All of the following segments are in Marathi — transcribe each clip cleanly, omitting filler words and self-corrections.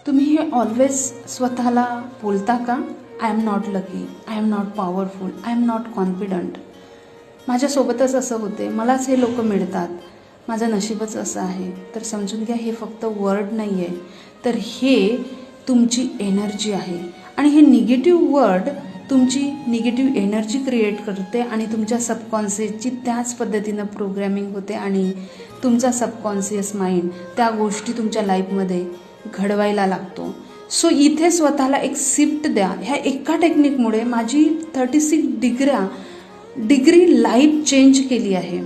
तुम्ही हे ऑलवेज स्वतःला बोलता का? I am not lucky, I am not powerful, I am not confident. माझ्यासोबतच असं होते, मलाच हे लोक मिळतात, माझं नशीबच असं आहे. तर समजून घ्या, हे फक्त वर्ड नाही आहे, तर हे तुमची एनर्जी आहे. आणि हे निगेटिव्ह वर्ड तुमची निगेटिव्ह एनर्जी क्रिएट करते आणि तुमच्या सबकॉन्शियसची त्याच पद्धतीनं प्रोग्रॅमिंग होते आणि तुमचा सबकॉन्शियस माइंड त्या गोष्टी तुमच्या लाईफमध्ये घडवायला लागतो. सो इथे स्वतःला एक शिफ्ट द्या. ह्या एका टेक्निकमुळे माझी 36 डिग्री लाईफ चेंज केली आहे.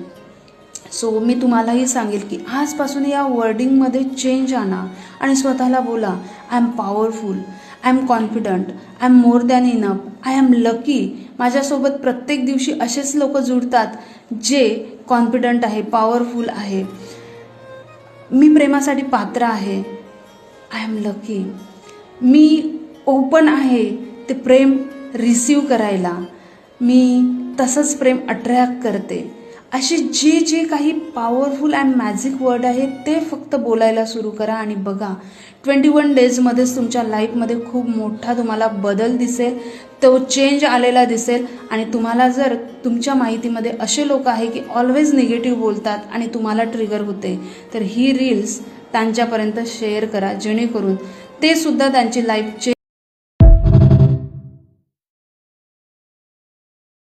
सो मी तुम्हालाही सांगेल की आजपासून या वर्डिंगमध्ये चेंज आणा आणि स्वतःला बोला, I am powerful, I am confident, I am more than enough, I am lucky. माझ्यासोबत प्रत्येक दिवशी असेच लोक जुळतात जे कॉन्फिडंट आहे, पॉवरफुल आहे. मी प्रेमासाठी पात्र आहे, I am lucky. Me open आहे ते प्रेम रिसीव करायला. मी तसंच प्रेम अट्रॅक्ट करते. असे जे काही पॉवरफुल अँड मॅजिक वर्ड आहेत ते फक्त बोलायला सुरू करा आणि बघा 21 डेजमध्येच तुमच्या लाईफमध्ये खूप मोठा तुम्हाला बदल दिसेल, तो चेंज आलेला दिसेल. आणि तुम्हाला जर तुमच्या माहितीमध्ये असे लोक आहे की ऑलवेज निगेटिव्ह बोलतात आणि तुम्हाला ट्रिगर होते, तर ही रील्स त्यांच्यापर्यंत शेअर करा, जेणेकरून ते सुद्धा त्यांची लाईफ